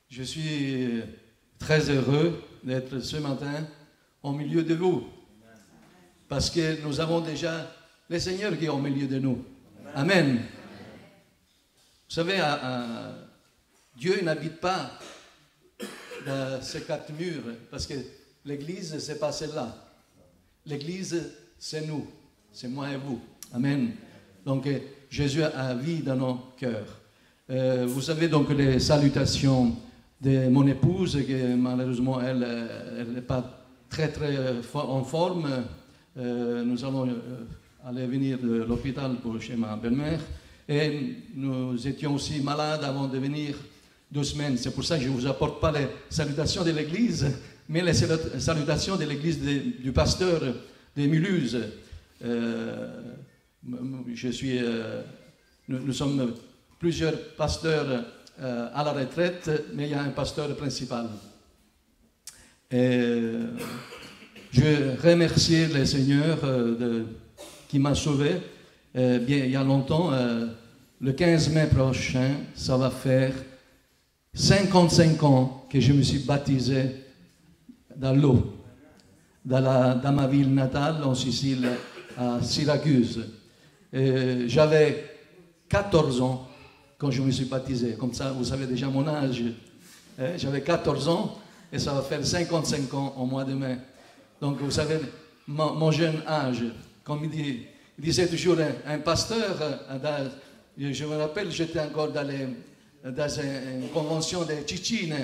Je suis très heureux d'être ce matin au milieu de vous. Parce que nous avons déjà le Seigneur qui est au milieu de nous. Amen. Vous savez, Dieu n'habite pas dans ces quatre murs, parce que l'Église, ce n'est pas celle-là. L'Église, c'est nous, c'est moi et vous. Amen. Donc, Jésus a vie dans nos cœurs. Vous savez donc les salutations de mon épouse, que malheureusement, elle n'est pas très en forme. Nous allons aller venir de l'hôpital pour chez ma belle-mère. Et nous étions aussi malades avant de venir 2 semaines. C'est pour ça que je ne vous apporte pas les salutations de l'Église, mais les salutations de l'Église du pasteur de Mulhouse. Nous sommes plusieurs pasteurs à la retraite, mais il y a un pasteur principal. Et je remercie le Seigneur qui m'a sauvé. Il y a longtemps, le 15 mai prochain, ça va faire 55 ans que je me suis baptisé dans l'eau, dans ma ville natale, en Sicile, à Syracuse. J'avais 14 ans quand je me suis baptisé. Comme ça, vous savez déjà mon âge. J'avais 14 ans et ça va faire 55 ans au mois de mai. Donc, vous savez, mon jeune âge, comme il disait toujours un pasteur, je me rappelle, j'étais encore dans une convention de Ticine,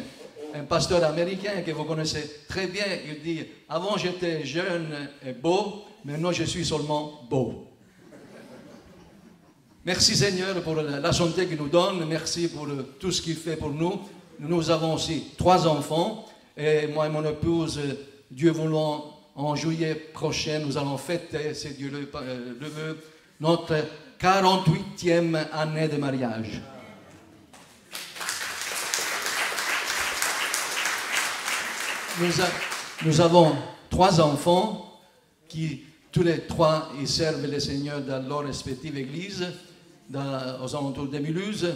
un pasteur américain que vous connaissez très bien, il dit, avant j'étais jeune et beau, maintenant je suis seulement beau. Merci Seigneur pour la santé qu'il nous donne, merci pour tout ce qu'il fait pour nous. Nous avons aussi 3 enfants, et moi et mon épouse, Dieu voulant, en juillet prochain, nous allons fêter, si Dieu le veut, notre 48e année de mariage. Nous avons 3 enfants qui, tous les 3, ils servent le Seigneur dans leur respective église, aux alentours de Mulhouse.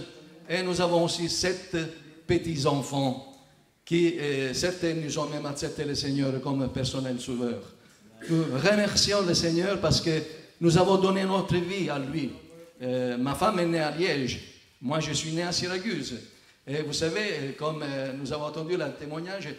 Et nous avons aussi 7 petits-enfants qui, certains nous ont même accepté le Seigneur comme personnel sauveur. Nous remercions le Seigneur parce que nous avons donné notre vie à lui. Ma femme est née à Liège, moi je suis né à Syracuse. Et vous savez, comme nous avons entendu le témoignage,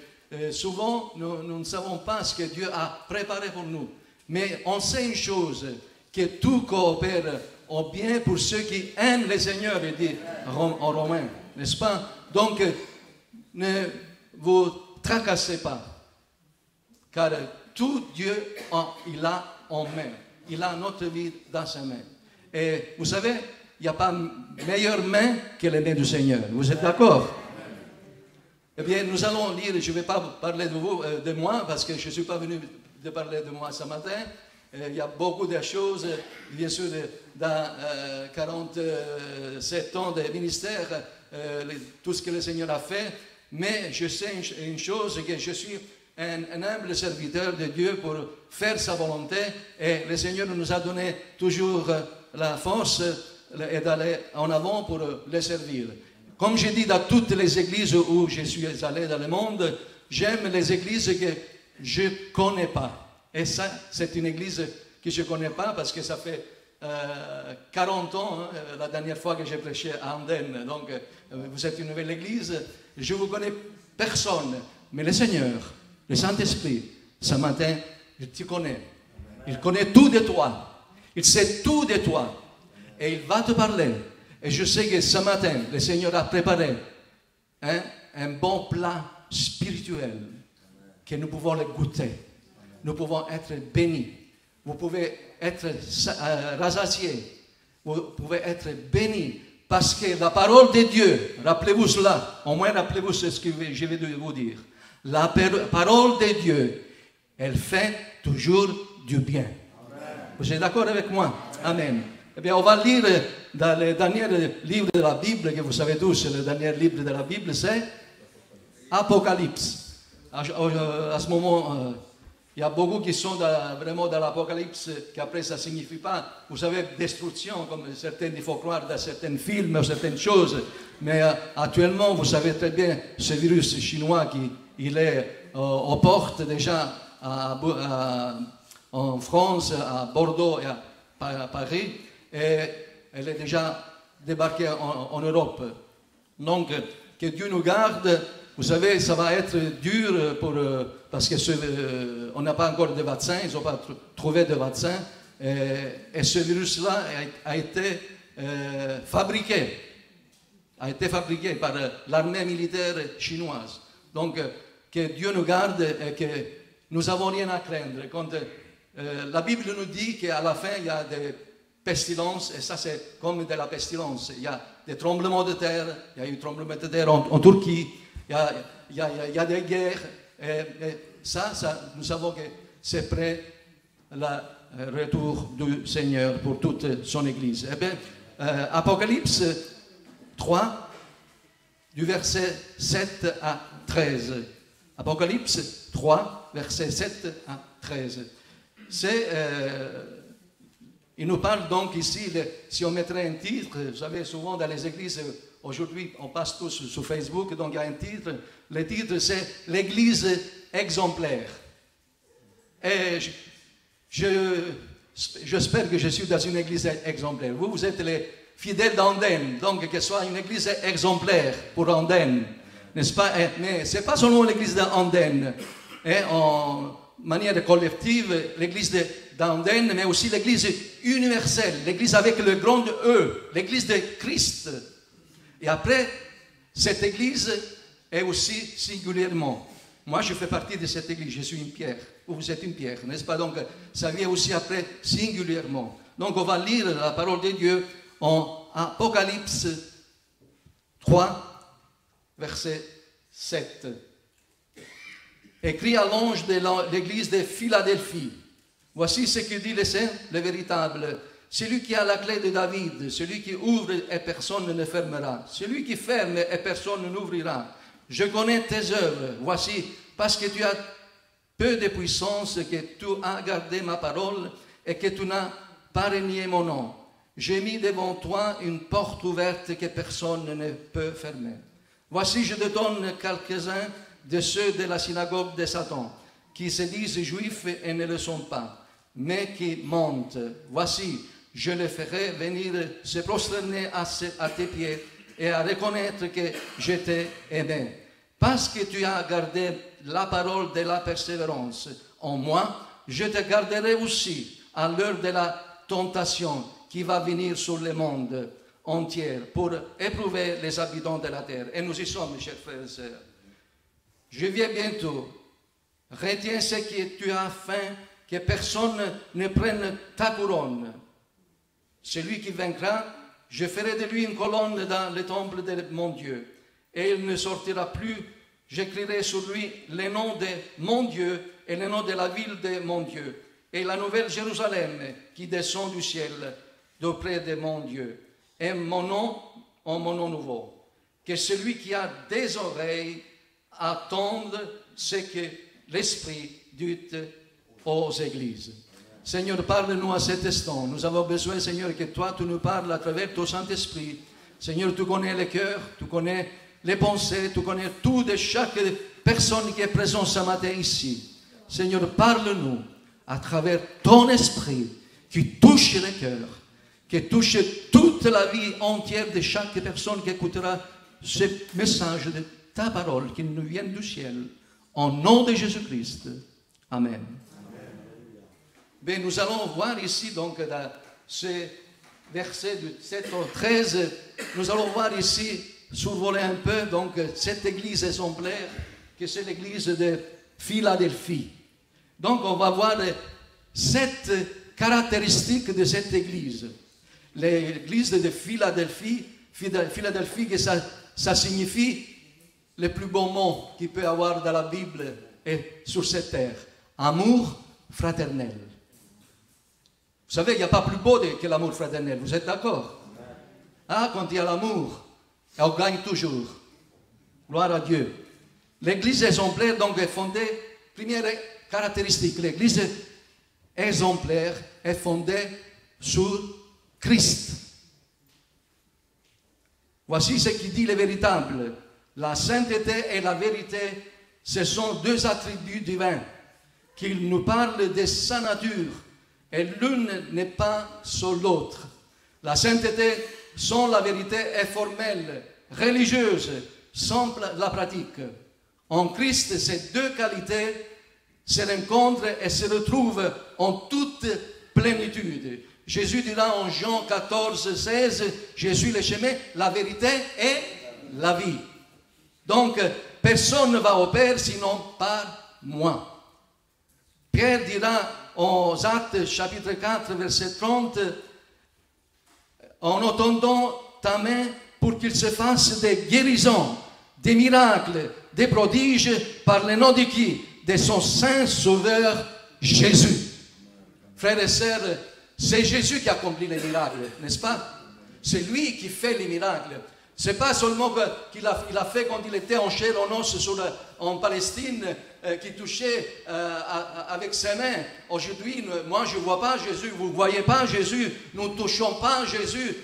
souvent nous ne savons pas ce que Dieu a préparé pour nous. Mais on sait une chose, que tout coopère au bien pour ceux qui aiment le Seigneur, il dit en Romain, n'est-ce pas? Donc, ne vous tracassez pas, car tout Dieu, il a en main. Il a notre vie dans sa main. Et vous savez, il n'y a pas meilleure main que les mains du Seigneur. Vous êtes d'accord? Eh bien, nous allons lire, je ne vais pas parler de moi, parce que je ne suis pas venu de parler de moi ce matin. Il y a beaucoup de choses, bien sûr, dans 47 ans de ministère, tout ce que le Seigneur a fait. Mais je sais une chose, que je suis un humble serviteur de Dieu pour faire sa volonté. Et le Seigneur nous a donné toujours la force et d'aller en avant pour le servir. Comme je dis dans toutes les églises où je suis allé dans le monde, j'aime les églises que je ne connais pas. Et ça, c'est une église que je ne connais pas parce que ça fait 40 ans, la dernière fois que j'ai prêché à Andenne. Donc, vous êtes une nouvelle église. Je ne vous connais personne, mais le Seigneur, le Saint-Esprit, ce matin, il te connaît. Il connaît tout de toi. Il sait tout de toi. Et il va te parler. Et je sais que ce matin, le Seigneur a préparé un bon plat spirituel que nous pouvons le goûter. Nous pouvons être bénis. Vous pouvez être rassasiés. Vous pouvez être bénis. Parce que la parole de Dieu, rappelez-vous cela, au moins rappelez-vous ce que je vais vous dire. La parole de Dieu, elle fait toujours du bien. Amen. Vous êtes d'accord avec moi? Amen. Eh bien, on va lire dans le dernier livre de la Bible, que vous savez tous, le dernier livre de la Bible, c'est Apocalypse. À ce moment, il y a beaucoup qui sont vraiment dans l'Apocalypse, qu'après ça ne signifie pas, vous savez, destruction, comme certains, il faut croire dans certains films ou certaines choses. Mais actuellement, vous savez très bien, ce virus chinois il est aux portes déjà en France, à Bordeaux et à Paris, et elle est déjà débarquée en Europe. Donc, que Dieu nous garde. Vous savez, ça va être dur parce qu'on n'a pas encore de vaccin, ils n'ont pas trouvé de vaccin. Et ce virus-là a été fabriqué par l'armée militaire chinoise. Donc, que Dieu nous garde et que nous n'avons rien à craindre. Quand la Bible nous dit qu'à la fin, il y a des pestilences, et ça c'est comme de la pestilence. Il y a des tremblements de terre, il y a eu tremblement de terre en Turquie, il y a des guerres, et ça, nous savons que c'est près le retour du Seigneur pour toute son Église. Eh bien, Apocalypse 3, du verset 7 à 13. Apocalypse 3, verset 7 à 13. Il nous parle donc ici, si on mettrait un titre, vous savez, souvent dans les églises, aujourd'hui, on passe tous sur Facebook, donc il y a un titre. Le titre, c'est l'Église exemplaire. Et j'espère que je suis dans une église exemplaire. Vous êtes les fidèles d'Andenne, donc que ce soit une église exemplaire pour Andenne, n'est-ce pas? Mais ce n'est pas seulement l'église d'Andenne, en manière collective, l'église d'Andenne, mais aussi l'église universelle, l'église avec le grand E, l'église de Christ. Et après, cette église est aussi singulièrement. Moi, je fais partie de cette église, je suis une pierre. Vous êtes une pierre, n'est-ce pas? Donc, ça vient aussi après singulièrement. Donc, on va lire la parole de Dieu en Apocalypse 3, verset 7. Écrit à l'ange de l'église de Philadelphie. Voici ce que dit le Saint, le véritable. Celui qui a la clé de David, celui qui ouvre et personne ne fermera, celui qui ferme et personne n'ouvrira. Je connais tes œuvres, voici, parce que tu as peu de puissance, que tu as gardé ma parole et que tu n'as pas renié mon nom. J'ai mis devant toi une porte ouverte que personne ne peut fermer. Voici, je te donne quelques-uns de ceux de la synagogue de Satan, qui se disent juifs et ne le sont pas, mais qui mentent. Voici, je les ferai venir se prosterner à tes pieds et à reconnaître que je t'ai aimé. Parce que tu as gardé la parole de la persévérance en moi, je te garderai aussi à l'heure de la tentation qui va venir sur le monde entier pour éprouver les habitants de la terre. Et nous y sommes, chers frères et sœurs. Je viens bientôt. Retiens ce que tu as afin que personne ne prenne ta couronne. Celui qui vaincra, je ferai de lui une colonne dans le temple de mon Dieu. Et il ne sortira plus. J'écrirai sur lui le nom de mon Dieu et le nom de la ville de mon Dieu. Et la nouvelle Jérusalem qui descend du ciel d'auprès de mon Dieu. Et mon nom en mon nom nouveau. Que celui qui a des oreilles attende ce que l'Esprit dit aux églises. Seigneur, parle-nous à cet instant. Nous avons besoin, Seigneur, que toi, tu nous parles à travers ton Saint-Esprit. Seigneur, tu connais les cœurs, tu connais les pensées, tu connais tout de chaque personne qui est présente ce matin ici. Seigneur, parle-nous à travers ton Esprit qui touche les cœurs, qui touche toute la vie entière de chaque personne qui écoutera ce message de ta parole qui nous vient du ciel. Au nom de Jésus-Christ. Amen. Bien, nous allons voir ici, donc, dans ce verset de 7 au 13, nous allons voir ici, survoler un peu, donc, cette église exemplaire, que c'est l'église de Philadelphie. Donc, on va voir 7 caractéristiques de cette église. L'église de Philadelphie, que ça signifie le plus beau mot qu'il peut y avoir dans la Bible et sur cette terre. Amour fraternel. Vous savez, il n'y a pas plus beau que l'amour fraternel, vous êtes d'accord? Ah, quand il y a l'amour, on gagne toujours. Gloire à Dieu. L'église exemplaire donc est fondée, première caractéristique, l'église exemplaire est fondée sur Christ. Voici ce qui dit le véritable. La sainteté et la vérité, ce sont deux attributs divins qui nous parlent de sa nature et l'une n'est pas sur l'autre. La sainteté sans la vérité est formelle, religieuse, sans la pratique. En Christ, ces deux qualités se rencontrent et se retrouvent en toute plénitude. Jésus dira en Jean 14, 16, « Je suis le chemin, la vérité et la vie. » Donc, personne ne va au Père sinon par moi. Pierre dira en Actes chapitre 4, verset 30, « En attendant ta main pour qu'il se fasse des guérisons, des miracles, des prodiges par le nom de qui? De son saint sauveur Jésus. » Frères et sœurs, c'est Jésus qui accomplit les miracles, n'est-ce pas? C'est lui qui fait les miracles. Ce n'est pas seulement qu'il a fait quand il était en chair en os en Palestine, qui touchait avec ses mains. Aujourd'hui, moi je ne vois pas Jésus, vous ne voyez pas Jésus, nous ne touchons pas Jésus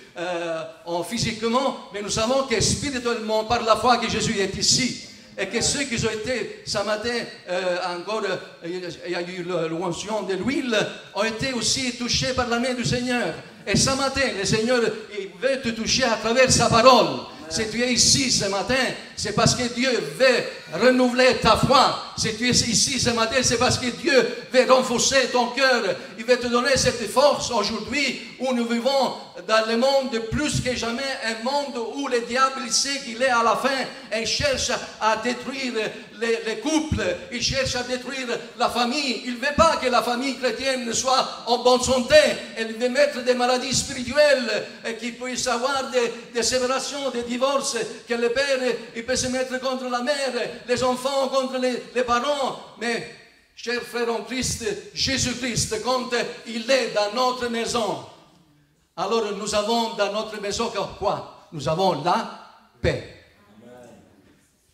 physiquement, mais nous savons que spirituellement, par la foi que Jésus est ici. Et que ceux qui ont été ce matin, encore, il y a eu l'onction de l'huile, ont été aussi touchés par la main du Seigneur. Et ce matin, le Seigneur il veut te toucher à travers sa parole. Si tu es ici ce matin, c'est parce que Dieu veut renouveler ta foi. Si tu es ici ce matin, c'est parce que Dieu veut renforcer ton cœur. Il veut te donner cette force aujourd'hui où nous vivons dans le monde plus que jamais, un monde où le diable sait qu'il est à la fin et cherche à détruire les couples, il cherche à détruire la famille. Il ne veut pas que la famille chrétienne soit en bonne santé. Il veut mettre des maladies spirituelles et qu'il puisse avoir des séparations, des divorces, que le père il peut se mettre contre la mère, les enfants contre les parents. Mais, chers frères en Christ, Jésus-Christ, quand il est dans notre maison, alors nous avons dans notre maison quoi? Nous avons la paix.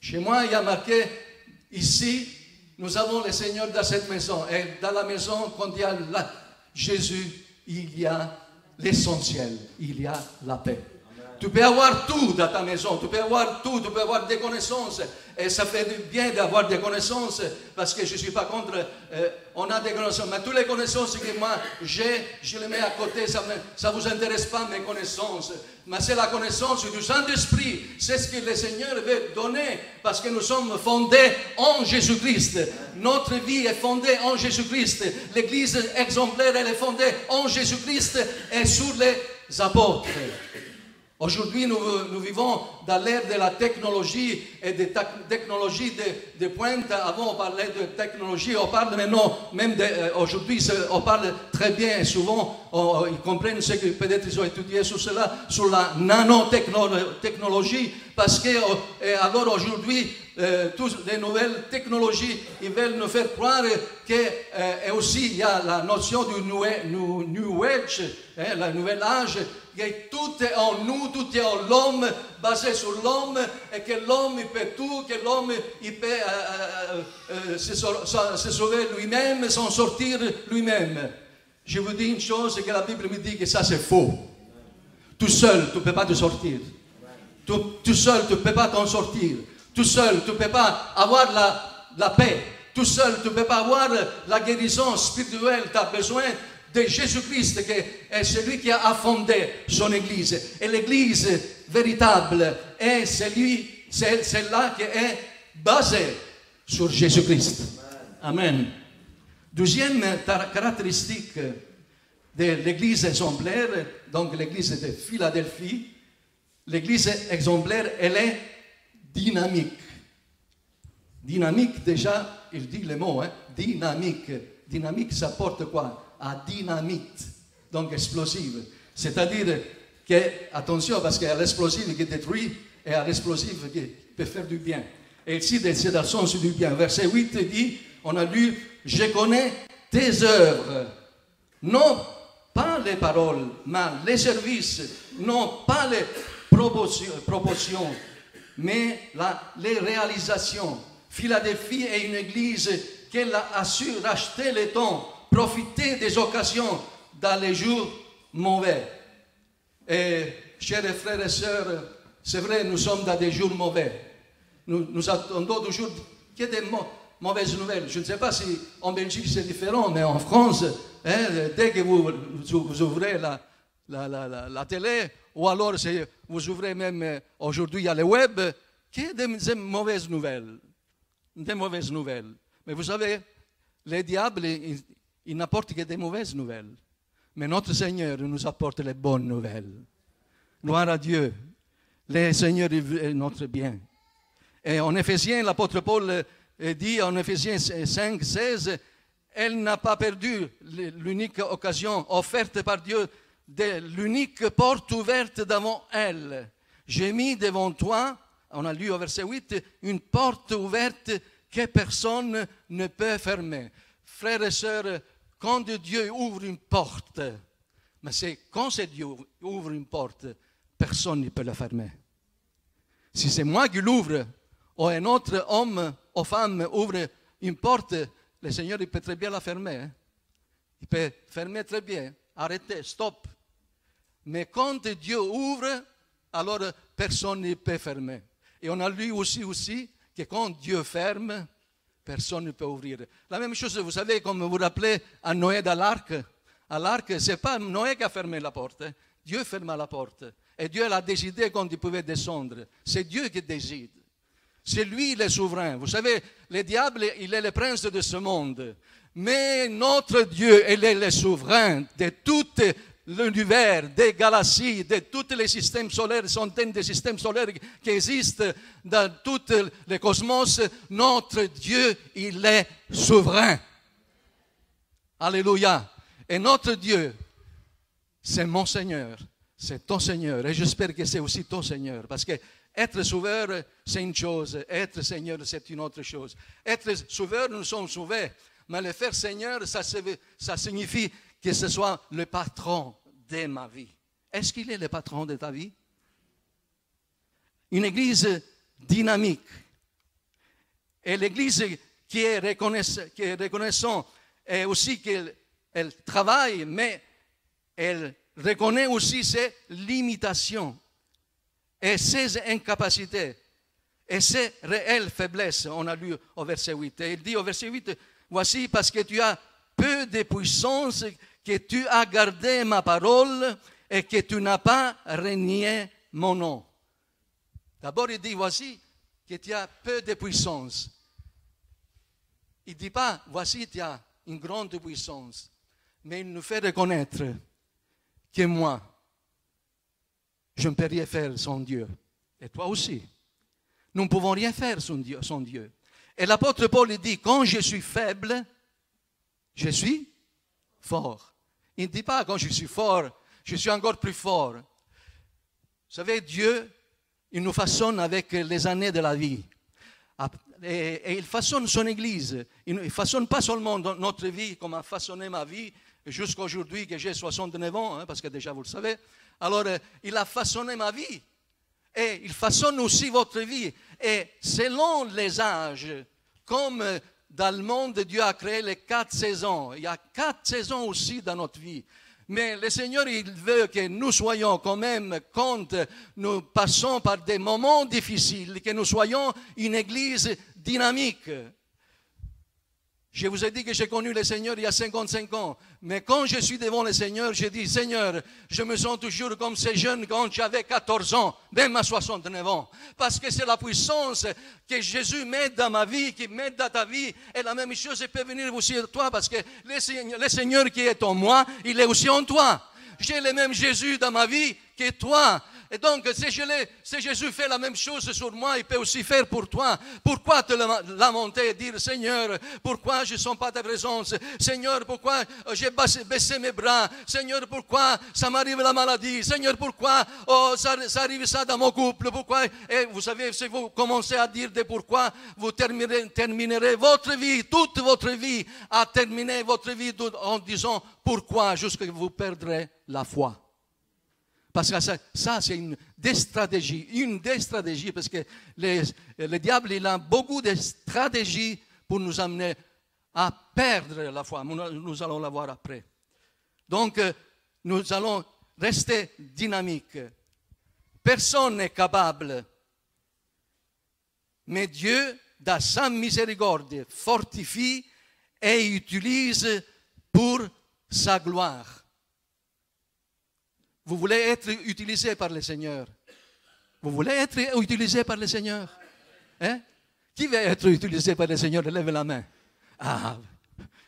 Chez moi, il y a marqué ici, nous avons le Seigneur dans cette maison. Et dans la maison, quand il y a Jésus, il y a l'essentiel, il y a la paix. Tu peux avoir tout dans ta maison, tu peux avoir tout, tu peux avoir des connaissances. Et ça fait du bien d'avoir des connaissances, parce que je ne suis pas contre, on a des connaissances. Mais toutes les connaissances que moi j'ai, je les mets à côté, ça ne vous intéresse pas mes connaissances. Mais c'est la connaissance du Saint-Esprit, c'est ce que le Seigneur veut donner, parce que nous sommes fondés en Jésus-Christ. Notre vie est fondée en Jésus-Christ. L'Église exemplaire, elle est fondée en Jésus-Christ et sur les apôtres. Aujourd'hui, nous vivons dans l'ère de la technologie et des technologies de pointe. Avant, on parlait de technologie, on parle maintenant, même aujourd'hui, on parle très bien et souvent, ils comprennent ce que peut-être ils ont étudié sur cela, sur la nanotechnologie, parce que alors aujourd'hui, toutes les nouvelles technologies, ils veulent nous faire croire que aussi il y a la notion du New Age, le nouvel âge, que tout est en nous, tout est en l'homme, basé sur l'homme, et que l'homme il peut tout, que l'homme il peut se sauver lui-même, s'en sortir lui-même. Je vous dis une chose, c'est que la Bible me dit que ça c'est faux. Tout seul, tu ne peux pas te sortir. Tout seul, tu ne peux pas t'en sortir. Tout seul, tu ne peux pas avoir la paix. Tout seul, tu ne peux pas avoir la guérison spirituelle. Tu as besoin de Jésus-Christ, qui est celui qui a fondé son Église. Et l'Église véritable est celle-là qui est basée sur Jésus-Christ. Amen. Deuxième caractéristique de l'Église exemplaire, donc l'Église de Philadelphie, l'Église exemplaire, elle est dynamique. Dynamique, déjà, il dit le mot, dynamique. Dynamique, ça porte quoi? À dynamite, donc explosive. C'est-à-dire que, attention, parce qu'il y a l'explosive qui détruit et il y a l'explosive qui peut faire du bien. Et ici, c'est dans le sens du bien. Verset 8 dit, on a lu, je connais tes œuvres, non pas les paroles, mais les services, non pas les proportions, mais les réalisations. Philadelphie est une église qui a su racheter le temps, profiter des occasions dans les jours mauvais. Et chers frères et sœurs, c'est vrai, nous sommes dans des jours mauvais. Nous attendons toujours qu'il y ait des mauvaises nouvelles. Je ne sais pas si en Belgique c'est différent, mais en France, dès que vous ouvrez la télé, ou alors vous ouvrez même, aujourd'hui il y a le web, qu'il y ait des mauvaises nouvelles. Des mauvaises nouvelles. Mais vous savez, le diable, il n'apporte que des mauvaises nouvelles. Mais notre Seigneur nous apporte les bonnes nouvelles. Gloire à Dieu. Le Seigneur est notre bien. Et en Éphésiens, l'apôtre Paul dit en Éphésiens 5, 16, elle n'a pas perdu l'unique occasion offerte par Dieu, l'unique porte ouverte devant elle. J'ai mis devant toi, on a lu au verset 8, une porte ouverte que personne ne peut fermer. Frères et sœurs, quand Dieu ouvre une porte, mais c'est quand Dieu ouvre une porte, personne ne peut la fermer. Si c'est moi qui l'ouvre, ou un autre homme ou femme ouvre une porte, le Seigneur il peut très bien la fermer. Hein? Il peut fermer très bien, arrêter, stop. Mais quand Dieu ouvre, alors personne ne peut fermer. Et on a lu aussi que quand Dieu ferme, personne ne peut ouvrir. La même chose, vous savez, comme vous vous rappelez à Noé dans l'arc. À l'arc, ce n'est pas Noé qui a fermé la porte. Hein? Dieu ferma la porte. Et Dieu l'a décidé quand il pouvait descendre. C'est Dieu qui décide. C'est lui le souverain. Vous savez, le diable, il est le prince de ce monde. Mais notre Dieu, il est le souverain de tout l'univers, des galaxies, de tous les systèmes solaires, centaines de systèmes solaires qui existent dans tout le cosmos. Notre Dieu, il est souverain. Alléluia. Et notre Dieu, c'est mon Seigneur. C'est ton Seigneur. Et j'espère que c'est aussi ton Seigneur. Parce que être sauveur, c'est une chose. Être Seigneur, c'est une autre chose. Être sauveur, nous sommes sauvés. Mais le faire Seigneur, ça signifie que ce soit le patron de ma vie. Est-ce qu'il est le patron de ta vie? Une église dynamique. Et l'église qui est reconnaissante et aussi qu'elle travaille, mais elle reconnaît aussi ses limitations et ses incapacités et ses réelles faiblesses. On a lu au verset 8. Et il dit au verset 8, voici parce que tu as peu de puissance, que tu as gardé ma parole et que tu n'as pas renié mon nom. D'abord, il dit, voici que tu as peu de puissance. Il ne dit pas, voici tu as une grande puissance. Mais il nous fait reconnaître que moi, je ne peux rien faire sans Dieu. Et toi aussi. Nous ne pouvons rien faire sans Dieu. Et l'apôtre Paul dit, quand je suis faible, je suis fort. Il ne dit pas, quand je suis fort, je suis encore plus fort. Vous savez, Dieu, il nous façonne avec les années de la vie. Et il façonne son Église. Il ne façonne pas seulement notre vie, comme a façonné ma vie, jusqu'à aujourd'hui que j'ai 69 ans, parce que déjà vous le savez. Alors, il a façonné ma vie. Et il façonne aussi votre vie. Et selon les âges, comme dans le monde, Dieu a créé les 4 saisons. Il y a 4 saisons aussi dans notre vie. Mais le Seigneur, il veut que nous soyons quand même, quand nous passons par des moments difficiles, que nous soyons une église dynamique. Je vous ai dit que j'ai connu le Seigneur il y a 55 ans. Mais quand je suis devant le Seigneur, je dis, Seigneur, je me sens toujours comme ces jeunes quand j'avais 14 ans, même à 69 ans. Parce que c'est la puissance que Jésus met dans ma vie, qui met dans ta vie. Et la même chose peut venir aussi de toi, parce que le Seigneur qui est en moi, il est aussi en toi. J'ai le même Jésus dans ma vie que toi. Et donc, si Jésus fait la même chose sur moi, il peut aussi faire pour toi. Pourquoi te lamenter et dire, Seigneur, pourquoi je ne sens pas ta présence? Seigneur, pourquoi j'ai baissé mes bras? Seigneur, pourquoi ça m'arrive la maladie? Seigneur, pourquoi ça arrive ça dans mon couple? Pourquoi? Et vous savez, si vous commencez à dire des pourquoi, vous terminerez votre vie, toute votre vie, à terminer votre vie en disant pourquoi, jusqu'à ce que vous perdrez la foi. Parce que ça c'est une des stratégies, parce que le diable, il a beaucoup de stratégies pour nous amener à perdre la foi. Nous allons la voir après. Donc, nous allons rester dynamiques. Personne n'est capable, mais Dieu, dans sa miséricorde, fortifie et utilise pour sa gloire. Vous voulez être utilisé par le Seigneur? Vous voulez être utilisé par le Seigneur? Hein? Qui veut être utilisé par le Seigneur? Lève la main. Ah,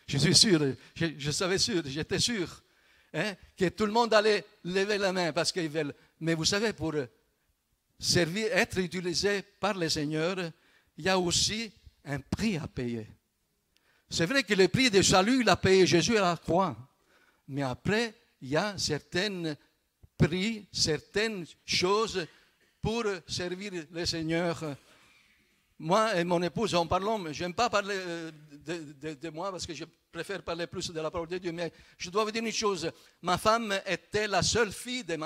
je suis sûr, je savais sûr, j'étais sûr que tout le monde allait lever la main parce qu'ils veulent. Mais vous savez, pour servir, être utilisé par le Seigneur, il y a aussi un prix à payer. C'est vrai que le prix de salut, il a payé Jésus à la croix. Mais après, il y a certains prix, certaines choses pour servir le Seigneur. Moi et mon épouse, en parlant, je n'aime pas parler de moi parce que je préfère parler plus de la parole de Dieu, mais je dois vous dire une chose. Ma femme était la seule fille de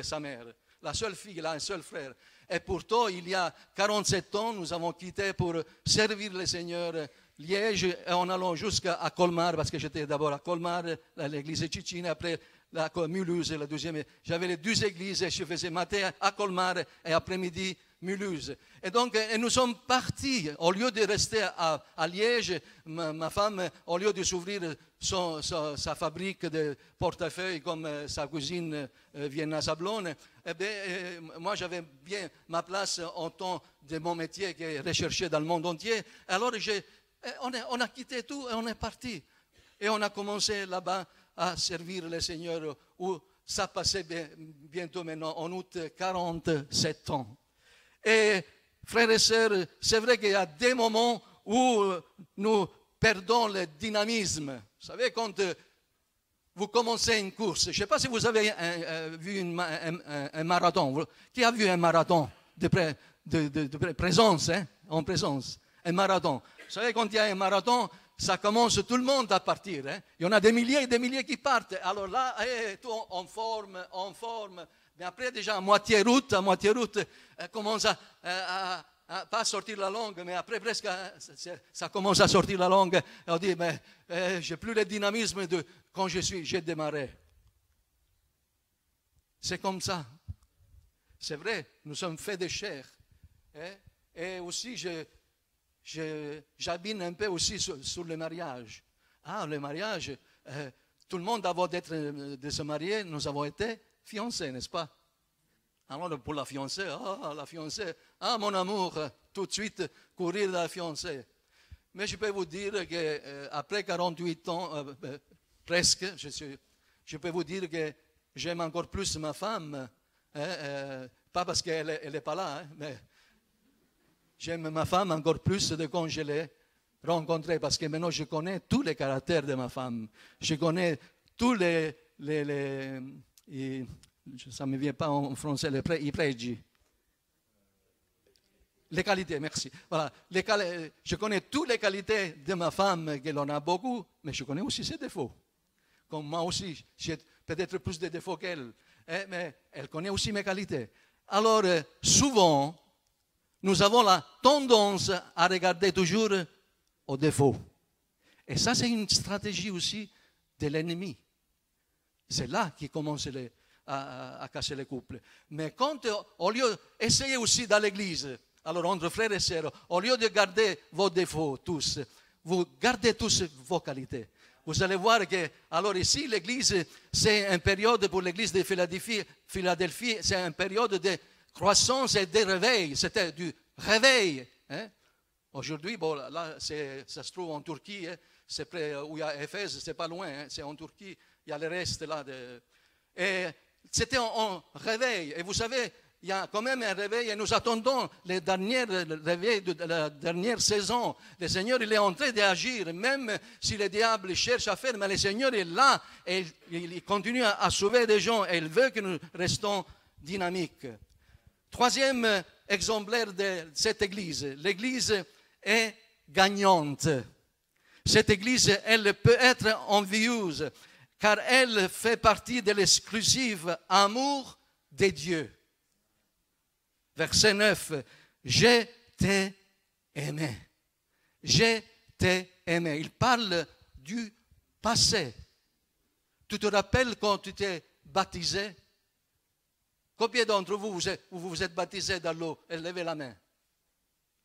sa mère. La seule fille, elle a un seul frère. Et pourtant, il y a 47 ans, nous avons quitté pour servir le Seigneur Liège et en allant jusqu'à Colmar, parce que j'étais d'abord à Colmar, l'église de Cicine, après la Mulhouse, la deuxième. J'avais les deux églises et je faisais matin à Colmar et après-midi Mulhouse. Et donc, nous sommes partis. Au lieu de rester à Liège, ma femme, au lieu de s'ouvrir sa fabrique de portefeuilles comme sa cousine Vienna Sablone, moi j'avais bien ma place en temps de mon métier qui est recherché dans le monde entier. Alors on a quitté tout et on est parti. Et on a commencé là-bas à servir le Seigneur, où ça passait bientôt maintenant en août 47 ans. Et frères et sœurs, c'est vrai qu'il y a des moments où nous perdons le dynamisme. Vous savez, quand vous commencez une course, je ne sais pas si vous avez vu un marathon. Qui a vu un marathon de présence, en présence? Un marathon. Vous savez, quand il y a un marathon, ça commence tout le monde à partir. Il y en a des milliers et des milliers qui partent. Alors là, tout en forme. Mais après, déjà, à moitié route, commence à pas sortir la langue, mais après, presque, ça commence à sortir la langue. Et on dit, mais j'ai plus le dynamisme de quand j'ai démarré. C'est comme ça. C'est vrai, nous sommes faits de chair. Et aussi, j'abine un peu aussi sur le mariage. Ah, le mariage, tout le monde avant de se marier, nous avons été fiancés, n'est-ce pas? Alors pour la fiancée, mon amour, tout de suite courir la fiancée. Mais je peux vous dire qu'après 48 ans, presque, je peux vous dire que j'aime encore plus ma femme, pas parce qu'elle n'est pas là, mais j'aime ma femme encore plus de quand je l'ai rencontrée, parce que maintenant je connais tous les caractères de ma femme. Je connais tous ça ne me vient pas en français, i pregi. Les qualités, merci. Voilà, je connais toutes les qualités de ma femme, qu'elle en a beaucoup, mais je connais aussi ses défauts. Comme moi aussi, j'ai peut-être plus de défauts qu'elle, mais elle connaît aussi mes qualités. Alors, souvent, nous avons la tendance à regarder toujours aux défauts. Et ça, c'est une stratégie aussi de l'ennemi. C'est là qu'il commence à casser les couples. Mais quand, au lieu, essayez aussi dans l'église, alors entre frères et sœurs, au lieu de garder vos défauts tous, vous gardez tous vos qualités. Vous allez voir que, alors ici, l'église, c'est une période pour l'église de Philadelphie, c'est une période de croissance et de réveil. C'était du réveil. Aujourd'hui, bon, là, ça se trouve en Turquie, c'est près où il y a Éphèse, c'est pas loin, c'est en Turquie, il y a le reste là. Et c'était en réveil. Et vous savez, il y a quand même un réveil et nous attendons les derniers réveils de la dernière saison. Le Seigneur, il est en train d'agir, même si le diable cherche à faire, mais le Seigneur est là et il continue à sauver des gens et il veut que nous restons dynamiques. Troisième exemplaire de cette église. L'église est gagnante. Cette église, elle peut être envieuse car elle fait partie de l'exclusif amour de Dieu. Verset 9, je t'ai aimé. Je t'ai aimé. Il parle du passé. Tu te rappelles quand tu t'es baptisé? Combien d'entre vous vous êtes baptisés dans l'eau? Et levez la main.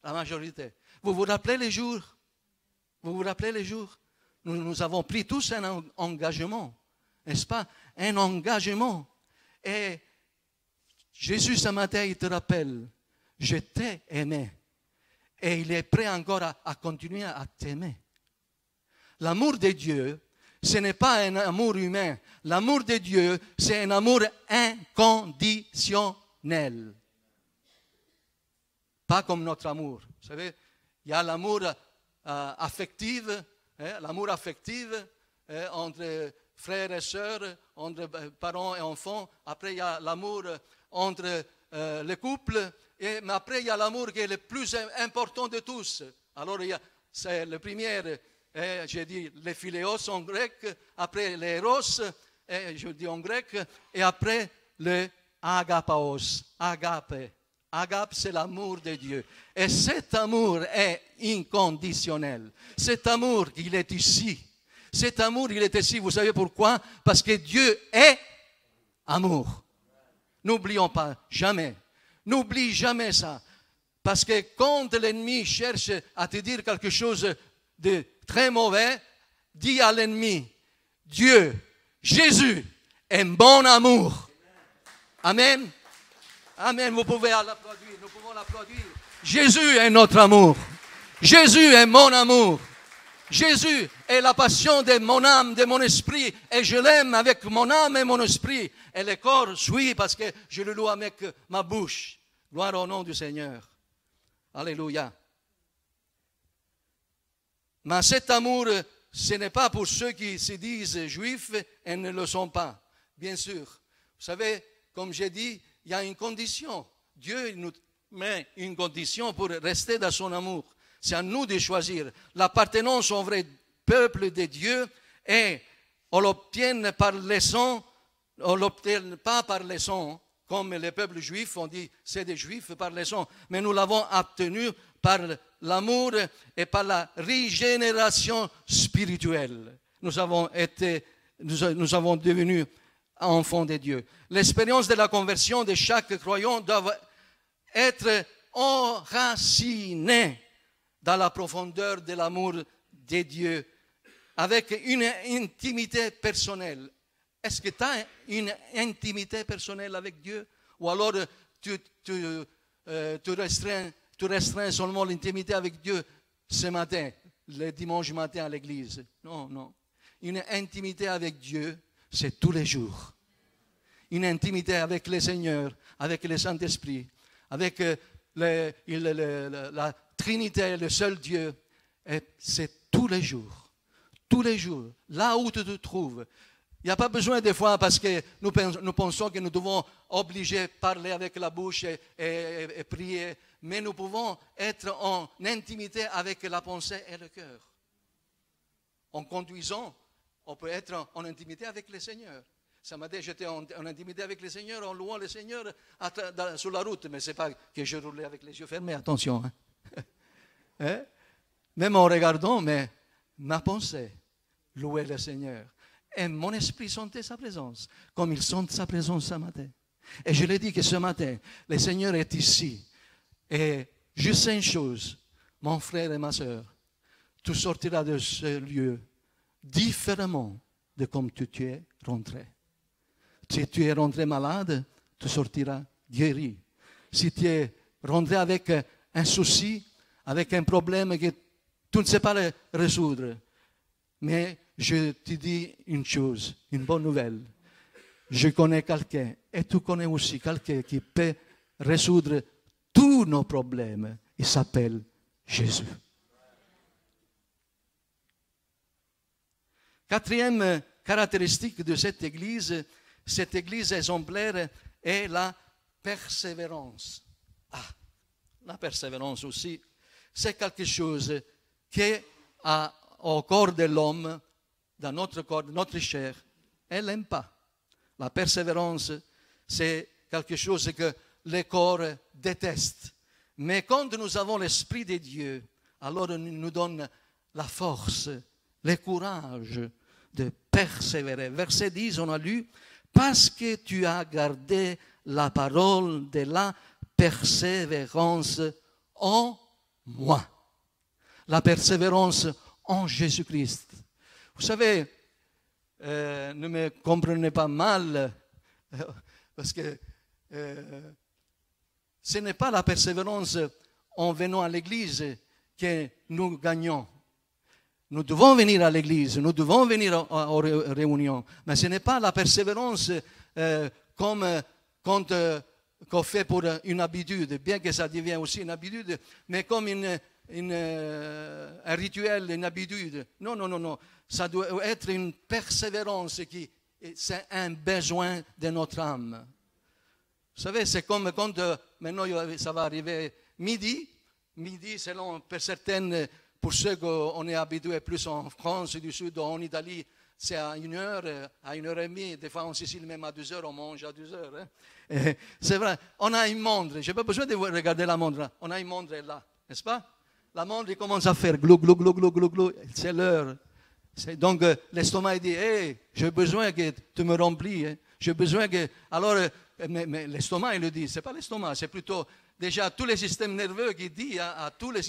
La majorité. Vous vous rappelez les jours? Vous vous rappelez les jours? Nous avons pris tous un engagement. N'est-ce pas? Un engagement. Et Jésus, ce matin, il te rappelle, je t'ai aimé. Et il est prêt encore à continuer à t'aimer. L'amour de Dieu, ce n'est pas un amour humain. L'amour de Dieu, c'est un amour inconditionnel. Pas comme notre amour. Vous savez, il y a l'amour affectif, l'amour affectif entre frères et sœurs, entre parents et enfants. Après, il y a l'amour entre les couples, mais après il y a l'amour qui est le plus important de tous. Alors c'est le premier, j'ai dit les philéos en grec, après les eros, je dis en grec, et après le agapaos, agape. Agape, c'est l'amour de Dieu. Et cet amour est inconditionnel. Cet amour, il est ici. Cet amour, il est ici. Vous savez pourquoi? Parce que Dieu est amour. N'oublions pas, jamais. N'oublie jamais ça. Parce que quand l'ennemi cherche à te dire quelque chose de très mauvais, dis à l'ennemi, Dieu, Jésus est bon amour. Amen. Amen. Vous pouvez l'applaudir. Nous pouvons l'applaudir. Jésus est notre amour. Jésus est mon amour. Jésus est la passion de mon âme, de mon esprit, et je l'aime avec mon âme et mon esprit. Et le corps suit parce que je le loue avec ma bouche. Gloire au nom du Seigneur. Alléluia. Mais cet amour, ce n'est pas pour ceux qui se disent juifs et ne le sont pas. Bien sûr. Vous savez, comme j'ai dit, il y a une condition. Dieu nous met une condition pour rester dans son amour. C'est à nous de choisir. L'appartenance au vrai peuple de Dieu et on l'obtient par le sang, on ne l'obtient pas par le sang, comme les peuples juifs ont dit, c'est des juifs par le sang, mais nous l'avons obtenu par l'amour et par la régénération spirituelle. Nous avons devenu enfants de Dieu. L'expérience de la conversion de chaque croyant doit être enracinée dans la profondeur de l'amour de Dieu, avec une intimité personnelle. Est-ce que tu as une intimité personnelle avec Dieu? Ou alors tu restreins seulement l'intimité avec Dieu ce matin, le dimanche matin à l'église? Non, non. Une intimité avec Dieu, c'est tous les jours. Une intimité avec le Seigneur, avec le Saint-Esprit, avec la Trinité, le seul Dieu, et c'est tous les jours. Tous les jours, là où tu te trouves. Il n'y a pas besoin des fois parce que nous pensons que nous devons obliger parler avec la bouche et prier, mais nous pouvons être en intimité avec la pensée et le cœur. En conduisant, on peut être en intimité avec le Seigneur. Ça m'a dit, j'étais en intimité avec le Seigneur, en louant le Seigneur sur la route, mais ce n'est pas que je roulais avec les yeux fermés, attention. Hein? Même en regardant, mais ma pensée louait le Seigneur. Et mon esprit sentait sa présence, comme il sent sa présence ce matin. Et je l'ai dit que ce matin, le Seigneur est ici. Et je sais une chose, mon frère et ma soeur, tu sortiras de ce lieu différemment de comme tu es rentré. Si tu es rentré malade, tu sortiras guéri. Si tu es rentré avec un souci, avec un problème que tu ne sais pas le résoudre, mais je te dis une chose, une bonne nouvelle. je connais quelqu'un, et tu connais aussi quelqu'un qui peut résoudre tous nos problèmes. Il s'appelle Jésus. Quatrième caractéristique de cette église exemplaire est la persévérance. La persévérance aussi, c'est quelque chose qui est au corps de l'homme, dans notre corps, notre chair, elle n'aime pas. La persévérance, c'est quelque chose que le corps déteste. Mais quand nous avons l'Esprit de Dieu, alors il nous donne la force, le courage de persévérer. Verset 10, on a lu, « Parce que tu as gardé la parole de la persévérance en moi. » La persévérance en Jésus-Christ. Vous savez, ne me comprenez pas mal, parce que ce n'est pas la persévérance en venant à l'église que nous gagnons. Nous devons venir à l'église, nous devons venir aux réunions, mais ce n'est pas la persévérance comme quand qu'on fait pour une habitude, bien que ça devienne aussi une habitude, mais comme un rituel, une habitude. Non. Ça doit être une persévérance c'est un besoin de notre âme. Vous savez, c'est comme quand maintenant ça va arriver midi, selon pour certaines, pour ceux qu'on est habitués plus en France du Sud, en Italie, c'est à 1h, à 1h30, des fois en Sicile même à 2h, on mange à 2h. Hein. C'est vrai, on a une montre, je n'ai pas besoin de regarder la montre, on a une montre là, n'est-ce pas? La montre il commence à faire glou, glou, glou, glou, glou, glou, c'est l'heure. Donc l'estomac dit, hey, j'ai besoin que tu me remplis, hein. J'ai besoin que... Alors, mais l'estomac il le dit, ce n'est pas l'estomac, c'est plutôt déjà tous les systèmes nerveux qui disent à tous les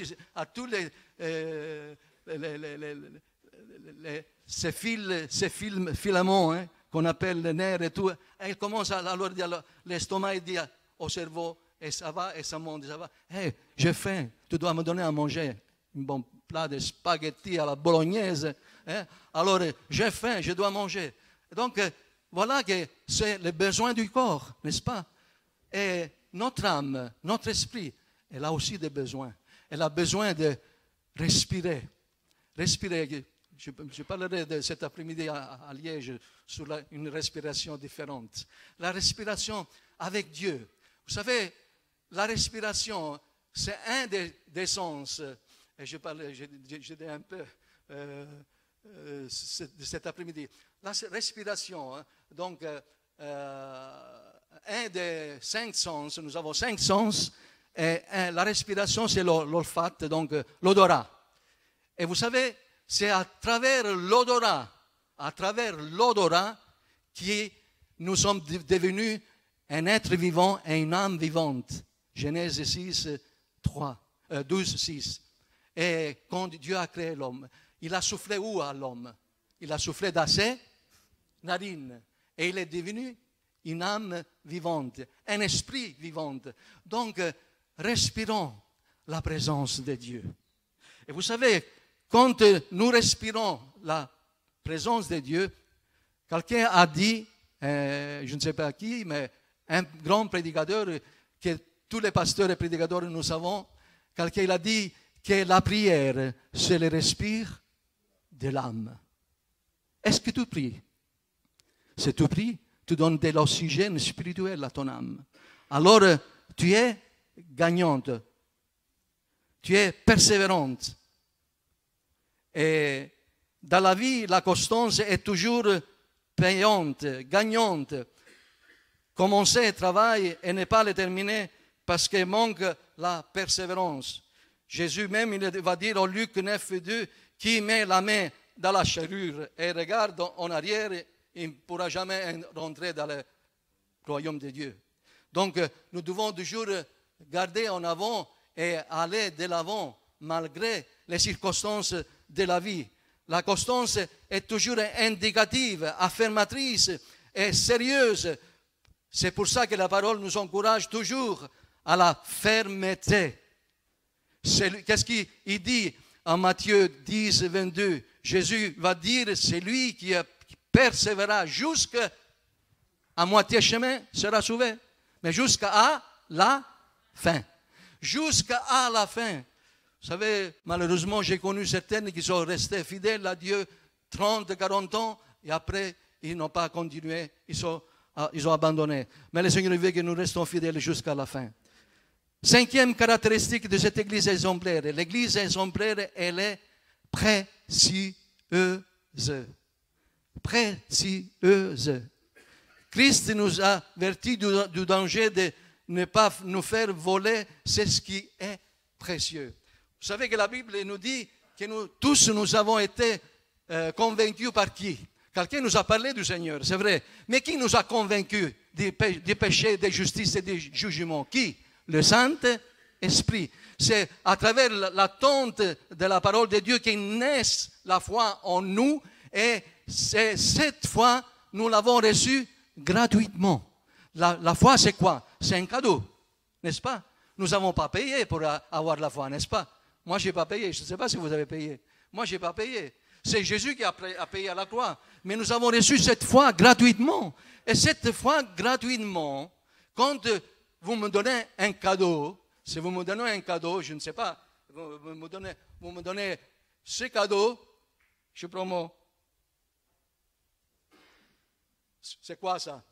ces filaments hein, qu'on appelle les nerfs et tout, et il commence à leur dire, l'estomac il dit au cerveau, et ça va, et ça monte, ça va. Hey, j'ai faim, tu dois me donner à manger un bon plat de spaghetti à la bolognaise. Hein? Alors, j'ai faim, je dois manger. Donc, voilà que c'est le besoin du corps, n'est-ce pas? Et notre âme, notre esprit, elle a aussi des besoins. Elle a besoin de respirer. Respirer. Je parlerai de cet après-midi à Liège sur une respiration différente. La respiration avec Dieu. Vous savez, la respiration, c'est un des sens. Et je dis un peu de cet après-midi. La respiration, hein, donc, un des 5 sens, nous avons 5 sens, et la respiration, c'est l'olfact, donc l'odorat. Et vous savez, c'est à travers l'odorat que nous sommes devenus un être vivant et une âme vivante. Genèse 6, 12, 6. Et quand Dieu a créé l'homme, il a soufflé où à l'homme? Il a soufflé dans ses narines. Et il est devenu une âme vivante, un esprit vivant. Donc, respirons la présence de Dieu. Et vous savez, quand nous respirons la présence de Dieu, quelqu'un a dit, je ne sais pas qui, mais un grand prédicateur, que tous les pasteurs et prédicateurs nous savons, quelqu'un a dit que la prière, c'est le respire de l'âme. Est-ce que tu pries? Si tu pries, tu donnes de l'oxygène spirituel à ton âme. Alors, tu es gagnante. Tu es persévérante. Et dans la vie, la constance est toujours payante, gagnante. Commencer un travail et ne pas le terminer parce qu'il manque la persévérance. Jésus même, il va dire au Luc 9,2, qui met la main dans la charrue et regarde en arrière, il ne pourra jamais rentrer dans le royaume de Dieu. Donc, nous devons toujours garder en avant et aller de l'avant malgré les circonstances de la vie. La constance est toujours indicative, affirmatrice et sérieuse. C'est pour ça que la parole nous encourage toujours à la fermeté. Qu'est-ce qu'il dit en Matthieu 10, 22? Jésus va dire, c'est lui qui persévérera jusqu'à à moitié chemin sera sauvé. Mais jusqu'à la fin. Jusqu'à la fin. Vous savez, malheureusement, j'ai connu certaines qui sont restées fidèles à Dieu 30, 40 ans, et après, ils n'ont pas continué, ils ont abandonné. Mais le Seigneur veut que nous restons fidèles jusqu'à la fin. Cinquième caractéristique de cette église exemplaire. L'église exemplaire, elle est précieuse. Précieuse. Christ nous a avertis du danger de ne pas nous faire voler c'est ce qui est précieux. Vous savez que la Bible nous dit que nous tous nous avons été convaincus par qui? Quelqu'un nous a parlé du Seigneur, c'est vrai. Mais qui nous a convaincus du péché, de justice et du jugement? Qui? Le Saint-Esprit. C'est à travers l'attente de la parole de Dieu que naît la foi en nous. Et cette foi, nous l'avons reçue gratuitement. La foi, c'est quoi? C'est un cadeau, n'est-ce pas? Nous n'avons pas payé pour avoir la foi, n'est-ce pas? Moi, je n'ai pas payé. Je ne sais pas si vous avez payé. Moi, je n'ai pas payé. C'est Jésus qui a payé à la croix. Mais nous avons reçu cette foi gratuitement. Et cette foi gratuitement, quand vous me donnez un cadeau, si vous me donnez un cadeau, je ne sais pas, vous me donnez ce cadeau, je promets. C'est quoi ça?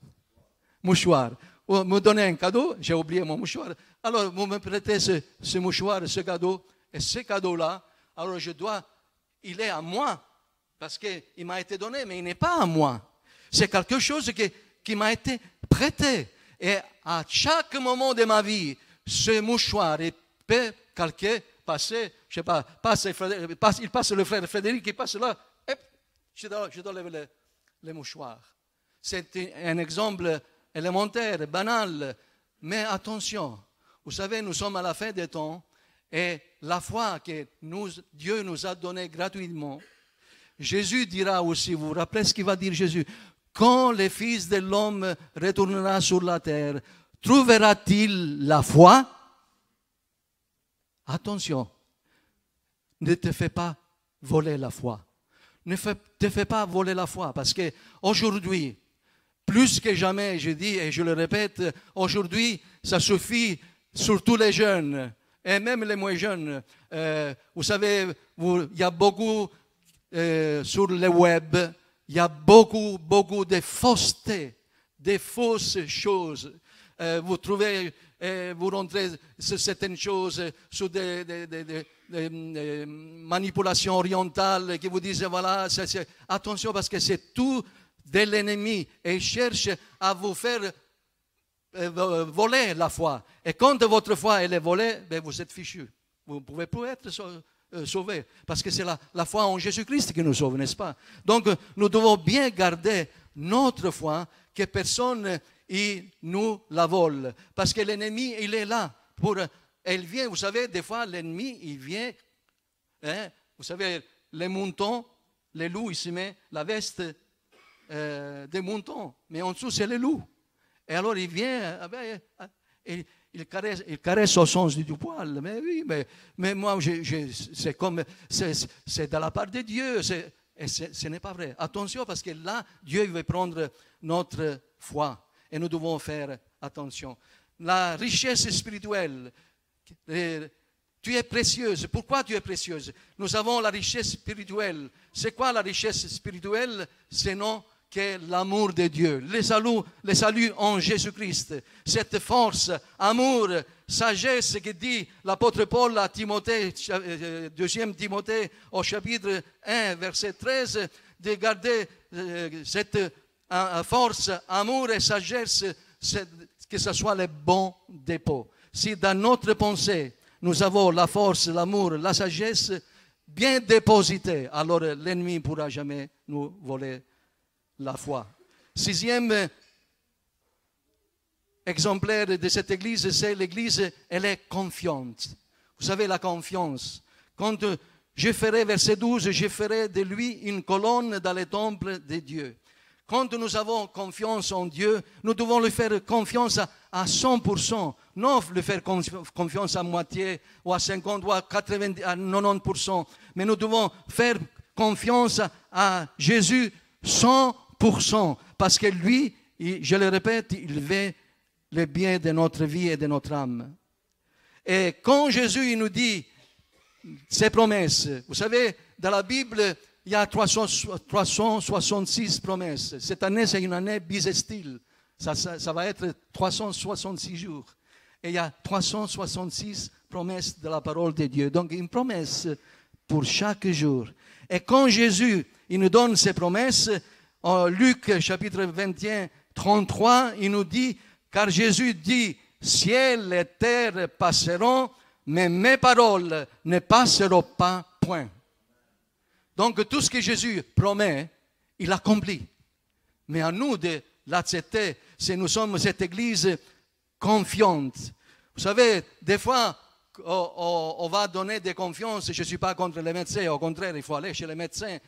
Mouchoir. Vous me donnez un cadeau, j'ai oublié mon mouchoir. Alors, vous me prêtez ce mouchoir, ce cadeau, et ce cadeau-là, alors il est à moi, parce qu'il m'a été donné, mais il n'est pas à moi. C'est quelque chose qui m'a été prêté. Et à chaque moment de ma vie, ce mouchoir, il peut passer, je ne sais pas, il passe le frère Frédéric, il passe là, et je dois lever le mouchoir. C'est un exemple élémentaire, banal, mais attention, vous savez, nous sommes à la fin des temps et la foi que Dieu nous a donnée gratuitement, Jésus dira aussi, vous vous rappelez ce qu'il va dire Jésus? Quand le Fils de l'homme retournera sur la terre, trouvera-t-il la foi? Attention, ne te fais pas voler la foi. Ne te fais pas voler la foi parce qu'aujourd'hui, plus que jamais, je dis et je le répète, aujourd'hui, ça suffit, surtout les jeunes et même les moins jeunes. Vous savez, il y a beaucoup sur le web, il y a beaucoup de fausseté, de fausses choses. Vous trouvez, vous rentrez sur certaines choses, sur des manipulations orientales qui vous disent, voilà, attention parce que c'est tout de l'ennemi et il cherche à vous faire voler la foi. Et quand votre foi elle est volée, vous êtes fichu. Vous ne pouvez plus être sauvé parce que c'est la foi en Jésus-Christ qui nous sauve, n'est-ce pas? Donc nous devons bien garder notre foi, que personne nous la vole. Parce que l'ennemi, il est là. Elle vient, vous savez, des fois l'ennemi, il vient, vous savez, les moutons, les loups, il se met la veste des moutons, mais en dessous c'est le loup. Et alors il vient, il caresse au sens du poil. Mais oui, mais moi, c'est comme, c'est de la part de Dieu. Ce n'est pas vrai. Attention, parce que là, Dieu veut prendre notre foi. Et nous devons faire attention. La richesse spirituelle, tu es précieuse. Pourquoi tu es précieuse? Nous avons la richesse spirituelle. C'est quoi la richesse spirituelle? C'est non que l'amour de Dieu, le salut en Jésus-Christ, cette force, amour, sagesse que dit l'apôtre Paul à Timothée, 2 Timothée au chapitre 1, verset 13, de garder cette force, amour et sagesse, que ce soit le bon dépôt. Si dans notre pensée, nous avons la force, l'amour, la sagesse bien dépositée, alors l'ennemi ne pourra jamais nous voler la foi. 6e exemplaire de cette église, c'est l'église, elle est confiante. Vous savez, la confiance. Quand je ferai, verset 12, je ferai de lui une colonne dans le temple de Dieu. Quand nous avons confiance en Dieu, nous devons lui faire confiance à 100%. Non lui faire confiance à moitié, ou à 50, ou à 80, à 90%. Mais nous devons faire confiance à Jésus 100%. Parce que lui, je le répète, il veut le bien de notre vie et de notre âme. Et quand Jésus il nous dit ces promesses, vous savez, dans la Bible, il y a 366 promesses. Cette année, c'est une année bissestile. Ça va être 366 jours. Et il y a 366 promesses de la parole de Dieu. Donc, une promesse pour chaque jour. Et quand Jésus il nous donne ces promesses, en Luc chapitre 21, 33, il nous dit, car Jésus dit, ciel et terre passeront, mais mes paroles ne passeront pas, point. Donc tout ce que Jésus promet, il accomplit. Mais à nous de l'accepter, si nous sommes cette église confiante. Vous savez, des fois, on va donner des confiances. Je ne suis pas contre les médecins, au contraire, il faut aller chez les médecins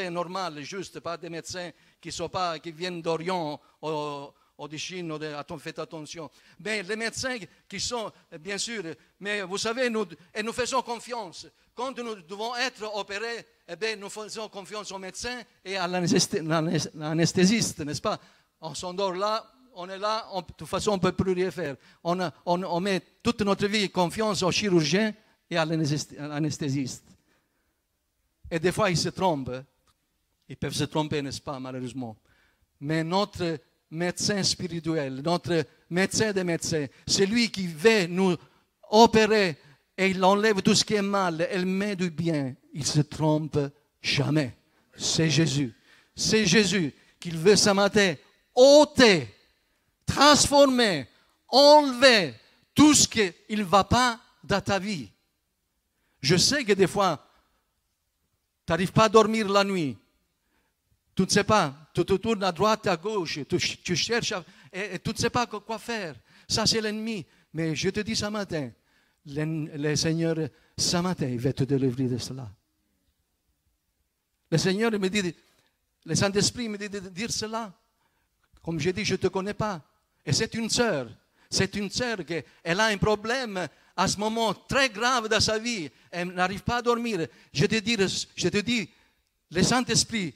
normaux, juste, pas des médecins qui viennent d'Orient ou de Chine, faites attention. Mais les médecins qui sont, bien sûr, mais vous savez, nous faisons confiance. Quand nous devons être opérés, eh bien, nous faisons confiance aux médecins et à l'anesthésiste, n'est-ce pas? On s'endort là. On est là, de toute façon, on ne peut plus rien faire. On met toute notre vie confiance au chirurgien et à l'anesthésiste. Et des fois, ils se trompent. Ils peuvent se tromper, n'est-ce pas, malheureusement. Mais notre médecin spirituel, notre médecin des médecins, c'est lui qui veut nous opérer et il enlève tout ce qui est mal, il met du bien. Il ne se trompe jamais. C'est Jésus. C'est Jésus qu'il veut ce matin ôter, transformer, enlever tout ce qui ne va pas dans ta vie. Je sais que des fois, tu n'arrives pas à dormir la nuit. Tu ne sais pas, tu te tournes à droite, à gauche, tu cherches et tu ne sais pas quoi faire. Ça, c'est l'ennemi. Mais je te dis ce matin, le Seigneur, ce matin, il va te délivrer de cela. Le Seigneur me dit, le Saint-Esprit me dit de dire cela. Comme je dis, je ne te connais pas. Et c'est une sœur. C'est une sœur qui elle a un problème à ce moment très grave dans sa vie. Elle n'arrive pas à dormir. Je te dis, le Saint-Esprit,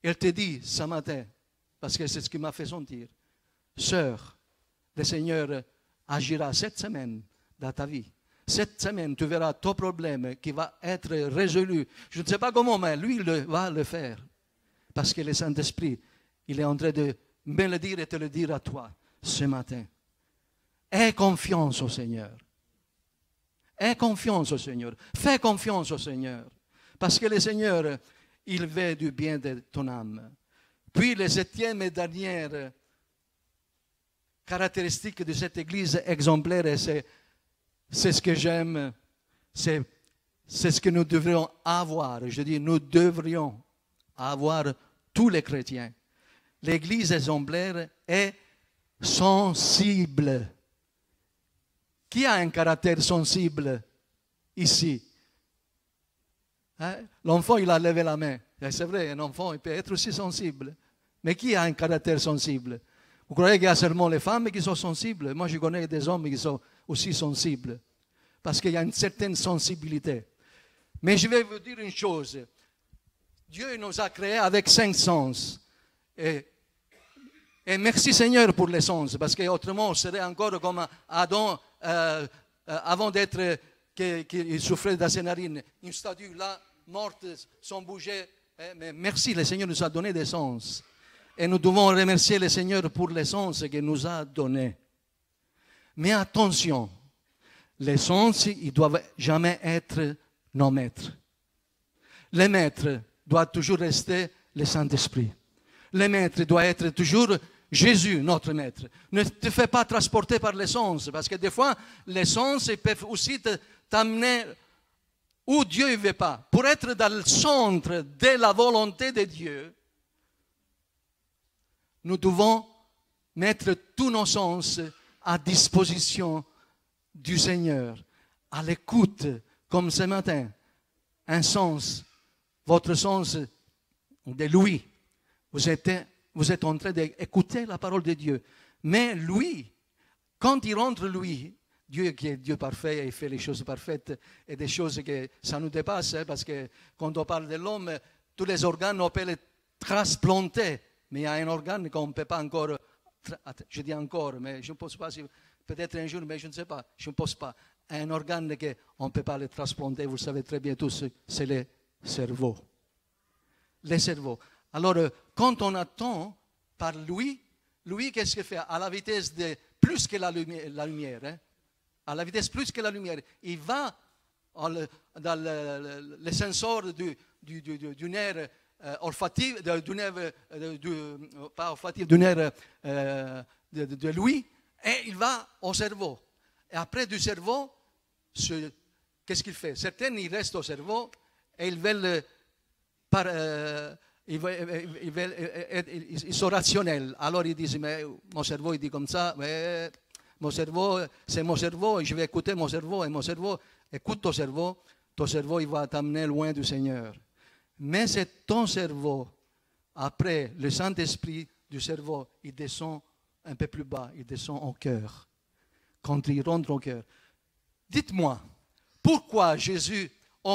il te dit ce matin, parce que c'est ce qui m'a fait sentir. Sœur, le Seigneur agira cette semaine dans ta vie. Cette semaine, tu verras ton problème qui va être résolu. Je ne sais pas comment, mais lui, il va le faire. Parce que le Saint-Esprit, il est en train de me le dire et te le dire à toi ce matin. Aie confiance au Seigneur. Aie confiance au Seigneur. Fais confiance au Seigneur. Parce que le Seigneur, il veut du bien de ton âme. Puis, la septième et dernière caractéristique de cette église exemplaire, c'est ce que j'aime, c'est ce que nous devrions avoir. Je dis, nous devrions avoir tous les chrétiens. L'église exemplaire est sensible. Qui a un caractère sensible ici? Hein? L'enfant, il a levé la main. C'est vrai, un enfant, il peut être aussi sensible. Mais qui a un caractère sensible? Vous croyez qu'il y a seulement les femmes qui sont sensibles? Moi, je connais des hommes qui sont aussi sensibles. Parce qu'il y a une certaine sensibilité. Mais je vais vous dire une chose. Dieu nous a créés avec 5 sens. Et merci Seigneur pour les sens. Parce qu'autrement, on serait encore comme Adam avant d'être, qu'il souffrait dans ses narines. Une statue là, morte, sans bouger. Mais merci, le Seigneur nous a donné des sens. Et nous devons remercier le Seigneur pour les sens qu'il nous a donnés. Mais attention, les sens, ils ne doivent jamais être nos maîtres. Les maîtres doivent toujours rester le Saint-Esprit. Le maître doit être toujours Jésus, notre maître. Ne te fais pas transporter par les sens, parce que des fois, les sens peuvent aussi t'amener où Dieu ne veut pas. Pour être dans le centre de la volonté de Dieu, nous devons mettre tous nos sens à disposition du Seigneur, à l'écoute, comme ce matin. Un sens, votre sens de lui. Vous êtes en train d'écouter la parole de Dieu. Mais lui, quand il rentre lui, Dieu qui est Dieu parfait, il fait les choses parfaites et des choses que ça nous dépasse, parce que quand on parle de l'homme, tous les organes, on peut les transplanter mais il y a un organe qu'on ne peut pas encore, je dis encore, mais je ne pense pas, peut-être un jour, mais je ne sais pas, je ne pense pas. Un organe qu'on ne peut pas le transplanter, vous le savez très bien tous, c'est le cerveau. Le cerveau. Alors, quand on attend par lui, qu'est-ce qu'il fait? À la vitesse de plus que la lumière, hein? À la vitesse plus que la lumière, il va dans le sensor du nerf olfatif, du nerf, pas olfatif, du nerf de l'ouïe, et il va au cerveau. Et après du cerveau, qu'est-ce qu'il fait? Certains, ils restent au cerveau et ils veulent, ils sont rationnels. Alors ils disent, mais mon cerveau, il dit comme ça, mais mon cerveau, c'est mon cerveau, et je vais écouter mon cerveau, et mon cerveau, écoute ton cerveau, il va t'amener loin du Seigneur. Mais c'est ton cerveau, après le Saint-Esprit du cerveau, il descend un peu plus bas, il descend au cœur. Quand il rentre au cœur. Dites-moi, pourquoi Jésus,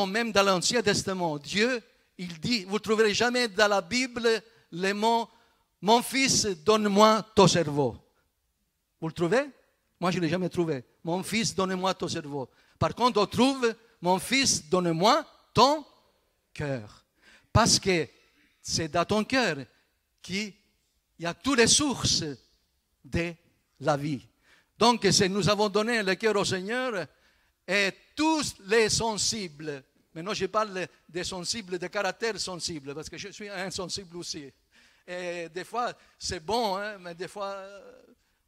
même dans l'Ancien Testament, Dieu, il dit, vous ne trouverez jamais dans la Bible les mots « Mon fils, donne-moi ton cerveau ». Vous le trouvez? Moi, je ne l'ai jamais trouvé. « Mon fils, donne-moi ton cerveau ». Par contre, on trouve « Mon fils, donne-moi ton cœur ». Parce que c'est dans ton cœur qu'il y a toutes les sources de la vie. Donc, si nous avons donné le cœur au Seigneur, et tous les sensibles, maintenant je parle des sensibles, de caractère sensible, parce que je suis insensible aussi. Et des fois, c'est bon, hein, mais des fois,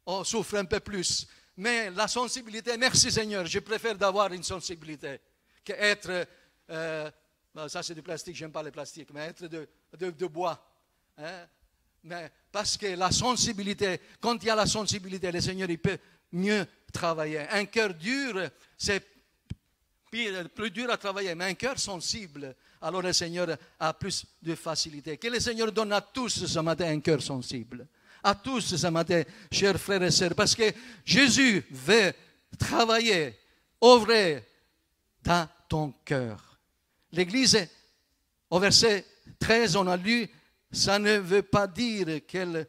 on souffre un peu plus. Mais la sensibilité, merci Seigneur, je préfère d'avoir une sensibilité qu'être, ça c'est du plastique, j'aime pas le plastique, mais être de bois. Hein. Mais parce que la sensibilité, quand il y a la sensibilité, le Seigneur, il peut mieux travailler. Un cœur dur, c'est plus dur à travailler, mais un cœur sensible, alors le Seigneur a plus de facilité. Que le Seigneur donne à tous ce matin un cœur sensible. À tous ce matin, chers frères et sœurs, parce que Jésus veut travailler, œuvrer dans ton cœur. L'Église, au verset 13, on a lu, ça ne veut pas dire que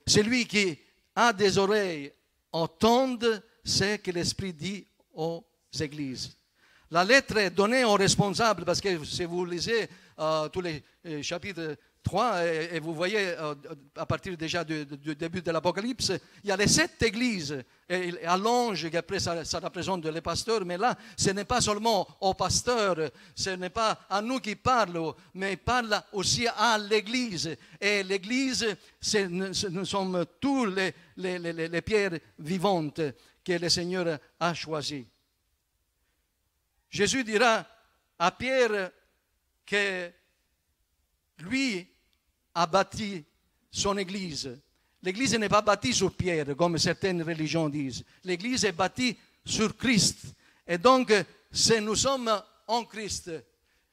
celui qui a des oreilles entende ce que l'Esprit dit aux églises. La lettre est donnée aux responsables, parce que si vous lisez tous les chapitres 3, et vous voyez à partir déjà du début de l'Apocalypse, il y a les 7 églises, et à l'ange, qui après ça représente les pasteurs, mais là, ce n'est pas seulement aux pasteurs, ce n'est pas à nous qui parle, mais il parle aussi à l'église. Et l'église, nous sommes tous les pierres vivantes que le Seigneur a choisies. Jésus dira à Pierre que lui a bâti son église. L'église n'est pas bâtie sur Pierre, comme certaines religions disent. L'église est bâtie sur Christ. Et donc, si nous sommes en Christ,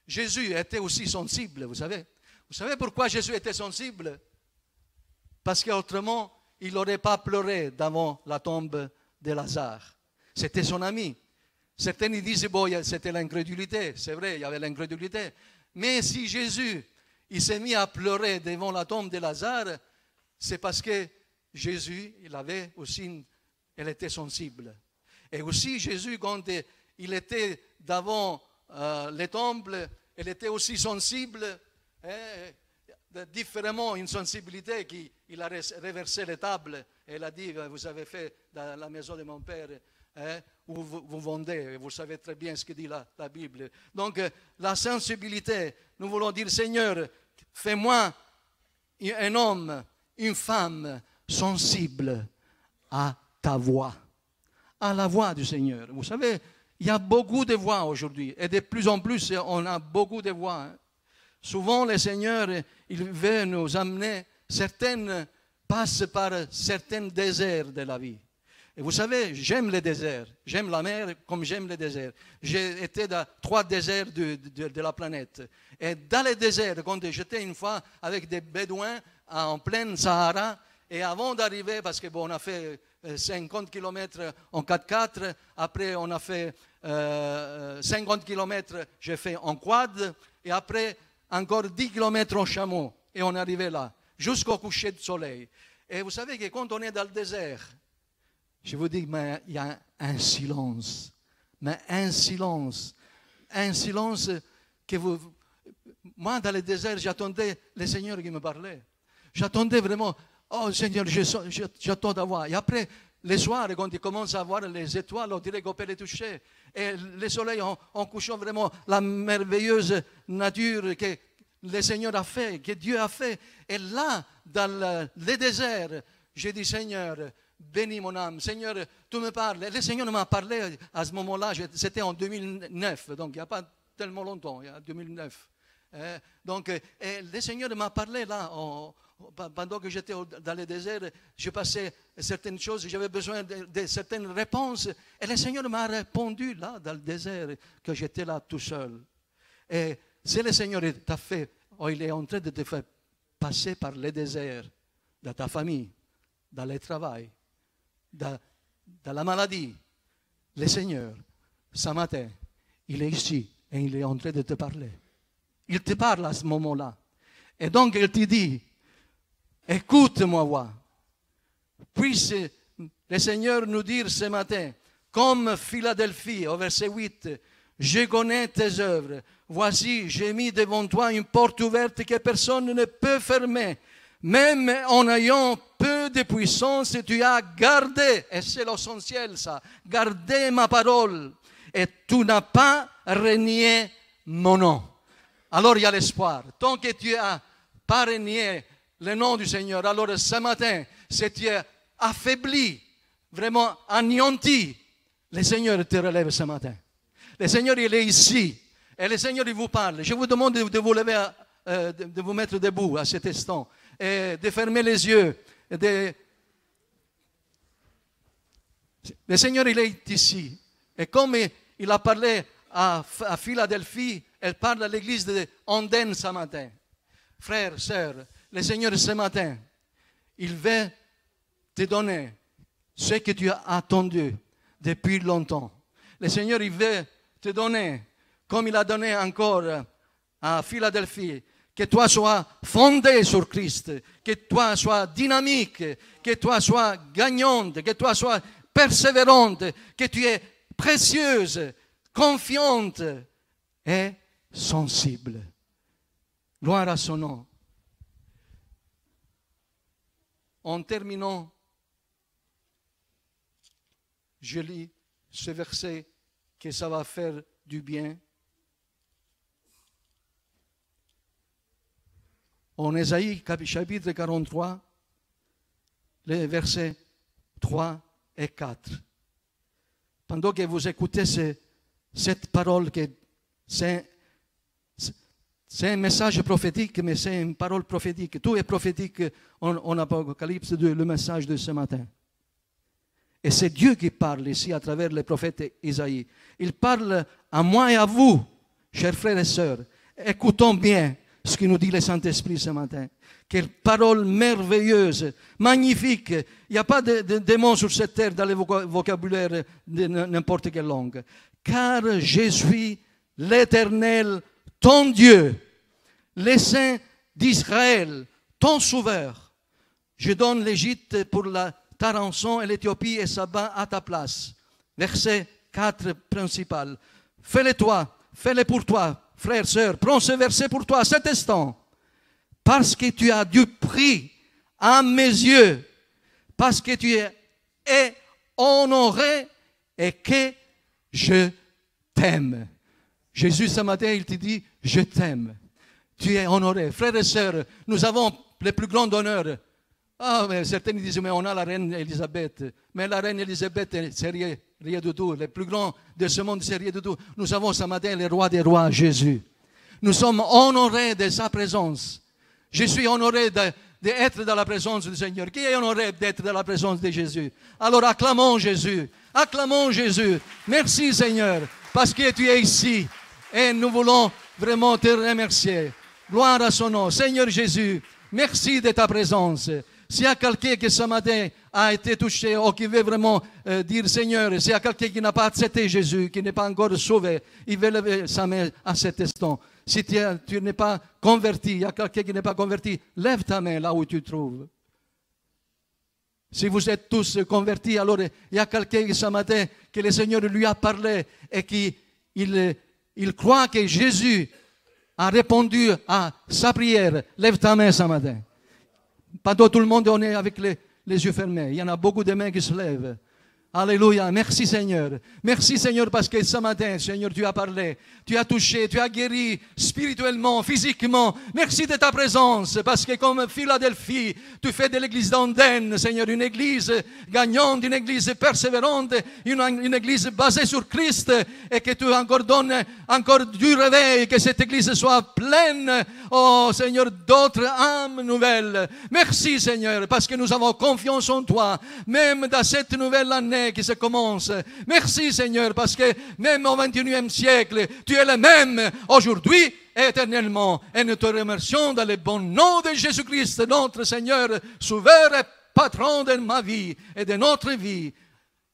Jésus était aussi sensible, vous savez. Vous savez pourquoi Jésus était sensible? Parce qu'autrement, il n'aurait pas pleuré devant la tombe de Lazare. C'était son ami. Certains disent, bon, c'était l'incrédulité. C'est vrai, il y avait l'incrédulité. Mais si Jésus, il s'est mis à pleurer devant la tombe de Lazare, c'est parce que Jésus, il était sensible. Et aussi Jésus, quand il était devant les tombes, il était aussi sensible, différemment une sensibilité qu'il a reversé les tables. Et il a dit, vous avez fait dans la maison de mon père, où vous vendez, vous savez très bien ce que dit la Bible. Donc, la sensibilité, nous voulons dire, Seigneur, fais-moi un homme, une femme sensible à ta voix, à la voix du Seigneur. Vous savez, il y a beaucoup de voix aujourd'hui, et de plus en plus, on a beaucoup de voix. Souvent, le Seigneur, il veut nous amener, certaines passent par certains déserts de la vie. Et vous savez, j'aime les déserts, j'aime la mer comme j'aime les déserts. J'ai été dans 3 déserts de la planète. Et dans les déserts, quand j'étais une fois avec des Bédouins en pleine Sahara, et avant d'arriver, parce que bon, on a fait 50 km en 4x4, après on a fait 50 km, j'ai fait en quad, et après encore 10 km en chameau, et on est arrivé là. jusqu'au coucher du soleil. Et vous savez que quand on est dans le désert, je vous dis, mais il y a un silence. Mais un silence que vous... Moi, dans le désert, j'attendais le Seigneur qui me parlait. J'attendais vraiment, oh Seigneur, j'attends d'avoir. Et après, les soirs, quand il commence à voir les étoiles, on dirait qu'on peut les toucher. Et le soleil, en couchant vraiment la merveilleuse nature que le Seigneur a fait, que Dieu a fait. Et là, dans le désert, j'ai dit, Seigneur, bénis mon âme. Seigneur, tu me parles. Et le Seigneur m'a parlé à ce moment-là, c'était en 2009, donc il n'y a pas tellement longtemps, il y a 2009. Donc, et le Seigneur m'a parlé là, pendant que j'étais dans le désert, je passais certaines choses, j'avais besoin de certaines réponses. Et le Seigneur m'a répondu là, dans le désert, que j'étais là tout seul. Et si le Seigneur t'a fait, il est en train de te faire passer par le désert, dans ta famille, dans le travail, dans la maladie, le Seigneur, ce matin, il est ici et il est en train de te parler. Il te parle à ce moment-là. Et donc, il te dit, écoute ma voix. Puisse le Seigneur nous dire ce matin, comme Philadelphie, au verset 8, je connais tes œuvres. Voici, j'ai mis devant toi une porte ouverte que personne ne peut fermer. Même en ayant peu de puissance, tu as gardé, et c'est l'essentiel ça, gardé ma parole, et tu n'as pas renié mon nom. Alors il y a l'espoir. Tant que tu n'as pas renié le nom du Seigneur, alors ce matin, si tu es affaibli, vraiment anéanti, le Seigneur te relève ce matin. Le Seigneur, il est ici. Et le Seigneur, il vous parle. Je vous demande de vous lever, de vous mettre debout à cet instant. Et de fermer les yeux. Le Seigneur, il est ici. Et comme il a parlé à Philadelphie, elle parle à l'église d'Anden ce matin. Frères, sœurs, le Seigneur ce matin, il veut te donner ce que tu as attendu depuis longtemps. Le Seigneur, il veut te donner, comme il a donné encore à Philadelphie, que toi sois fondé sur Christ, que toi sois dynamique, que toi sois gagnante, que toi sois persévérante, que tu es précieuse, confiante et sensible. Gloire à son nom. En terminant, je lis ce verset que ça va faire du bien. En Ésaïe, chapitre 43, les versets 3 et 4. Pendant que vous écoutez cette parole, c'est un message prophétique, mais c'est une parole prophétique. Tout est prophétique en Apocalypse 2, le message de ce matin. Et c'est Dieu qui parle ici à travers le prophète Isaïe. Il parle à moi et à vous, chers frères et sœurs. Écoutons bien ce que nous dit le Saint-Esprit ce matin. Quelle parole merveilleuse, magnifique. Il n'y a pas de mots sur cette terre dans le vocabulaire de n'importe quelle langue. Car je suis l'Éternel, ton Dieu, le Saint d'Israël, ton Sauveur. Je donne l'Égypte pour ta rançon et l'Éthiopie et Saba à ta place. Verset 4 principal. Fais-le toi, fais-le pour toi, frère, sœur. Prends ce verset pour toi à cet instant. Parce que tu as du prix à mes yeux. Parce que tu es honoré et que je t'aime. Jésus, ce matin, il te dit, je t'aime. Tu es honoré. Frères et sœurs, nous avons le plus grand honneur. Ah, mais certains disent, mais on a la reine Élisabeth. Mais la reine Élisabeth, c'est rien du tout. Le plus grand de ce monde, c'est rien du tout. Nous avons ce matin le roi des rois, Jésus. Nous sommes honorés de sa présence. Je suis honoré d'être dans la présence du Seigneur. Qui est honoré d'être dans la présence de Jésus? Alors acclamons Jésus. Acclamons Jésus. Merci Seigneur, parce que tu es ici. Et nous voulons vraiment te remercier. Gloire à son nom. Seigneur Jésus, merci de ta présence. S'il y a quelqu'un qui ce matin a été touché ou qui veut vraiment dire Seigneur, s'il y a quelqu'un qui n'a pas accepté Jésus, qui n'est pas encore sauvé, il veut lever sa main à cet instant. Si tu n'es pas converti, il y a quelqu'un qui n'est pas converti, lève ta main là où tu te trouves. Si vous êtes tous convertis, alors il y a quelqu'un ce matin que le Seigneur lui a parlé et qu'il croit que Jésus a répondu à sa prière. Lève ta main ce matin. Pendant tout le monde, on est avec les yeux fermés. Il y en a beaucoup de mains qui se lèvent. Alléluia, merci Seigneur. Merci Seigneur parce que ce matin, Seigneur, tu as parlé, tu as touché, tu as guéri spirituellement, physiquement. Merci de ta présence parce que comme Philadelphie, tu fais de l'église d'Andenne, Seigneur, une église gagnante, une église persévérante, une église basée sur Christ et que tu encore donnes encore du réveil, que cette église soit pleine, oh Seigneur, d'autres âmes nouvelles. Merci Seigneur parce que nous avons confiance en toi, même dans cette nouvelle année qui se commence. Merci Seigneur parce que même au 21e siècle, tu es le même aujourd'hui et éternellement. Et nous te remercions dans le bon nom de Jésus-Christ, notre Seigneur, souverain et patron de ma vie et de notre vie,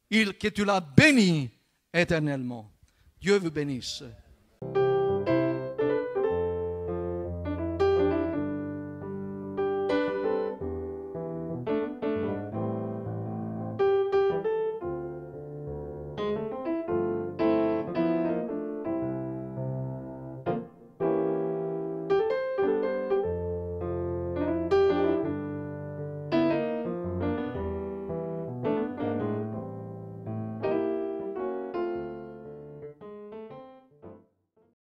que tu l'as béni éternellement. Dieu vous bénisse.